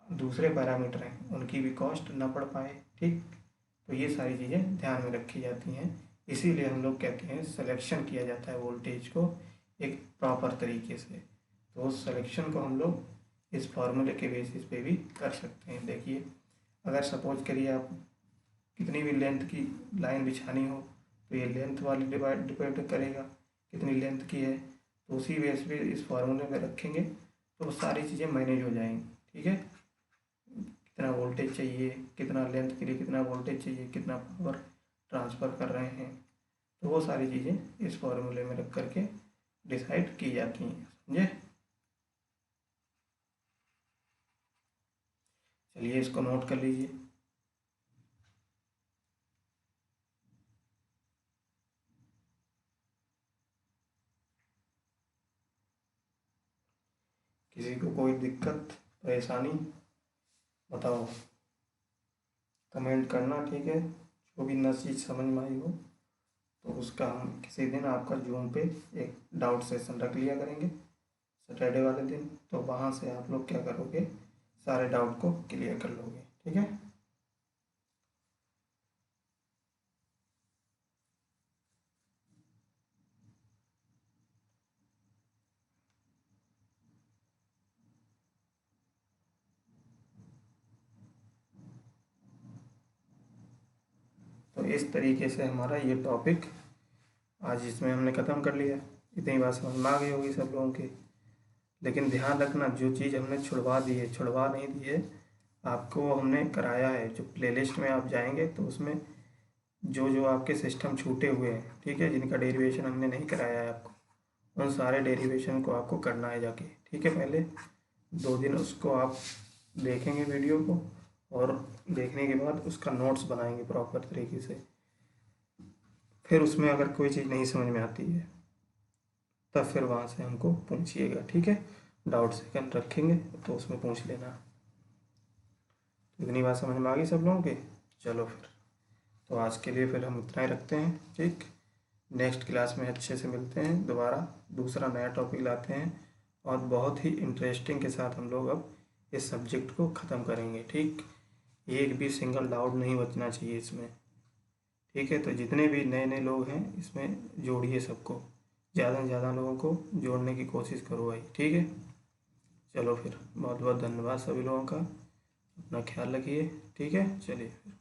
A: दूसरे पैरामीटर हैं उनकी भी कॉस्ट ना पड़ पाए। ठीक, तो ये सारी चीज़ें ध्यान में रखी जाती हैं, इसीलिए हम लोग कहते हैं सिलेक्शन किया जाता है वोल्टेज को एक प्रॉपर तरीके से। तो उस सिलेक्शन को हम लोग इस फार्मूले के बेसिस पे भी कर सकते हैं। देखिए अगर सपोज करिए आप कितनी भी लेंथ की लाइन बिछानी हो तो ये लेंथ वाली डिपेंड करेगा कितनी लेंथ की है, तो उसी बेस पे इस फार्मूले में रखेंगे तो वो सारी चीज़ें मैनेज हो जाएंगी। ठीक है, कितना वोल्टेज चाहिए, कितना लेंथ के लिए कितना वोल्टेज चाहिए, कितना पावर ट्रांसफ़र कर रहे हैं, तो वो सारी चीज़ें इस फार्मूले में रख करके डिसाइड की जाती हैं, समझे। चलिए इसको नोट कर लीजिए। किसी को कोई दिक्कत परेशानी बताओ, कमेंट करना, ठीक है। जो भी नई चीज़ समझ में आई हो तो उसका हम किसी दिन आपका जूम पे एक डाउट सेशन रख लिया करेंगे सैटरडे वाले दिन, तो वहाँ से आप लोग क्या करोगे, सारे डाउट को क्लियर कर लोगे। ठीक है। इस तरीके से हमारा ये टॉपिक आज इसमें हमने ख़त्म कर लिया। इतनी बात समझ में आ गई होगी सब लोगों की। लेकिन ध्यान रखना, जो चीज़ हमने छुड़वा दी है, छुड़वा नहीं दी है, आपको वो हमने कराया है। जो प्लेलिस्ट में आप जाएंगे तो उसमें जो जो आपके सिस्टम छूटे हुए हैं, ठीक है, जिनका डेरिवेशन हमने नहीं कराया है आपको, उन सारे डेरिवेशन को आपको करना है जाके, ठीक है। पहले 2 दिन उसको आप देखेंगे वीडियो को, और देखने के बाद उसका नोट्स बनाएंगे प्रॉपर तरीके से। फिर उसमें अगर कोई चीज़ नहीं समझ में आती है तब फिर वहाँ से हमको पूछिएगा, ठीक है। डाउट सेकंड रखेंगे तो उसमें पूछ लेना। इतनी बात समझ में आ गई सब लोगों के? चलो फिर, तो आज के लिए फिर हम इतना ही रखते हैं, ठीक। नेक्स्ट क्लास में अच्छे से मिलते हैं दोबारा, दूसरा नया टॉपिक लाते हैं, और बहुत ही इंटरेस्टिंग के साथ हम लोग अब इस सब्जेक्ट को ख़त्म करेंगे, ठीक। एक भी सिंगल डाउट नहीं बचना चाहिए इसमें, ठीक है। तो जितने भी नए नए लोग हैं इसमें जोड़िए सबको, ज़्यादा से ज़्यादा लोगों को जोड़ने की कोशिश करो भाई, ठीक है। चलो फिर, बहुत बहुत धन्यवाद सभी लोगों का, अपना ख्याल रखिए, ठीक है। चलिए फिर।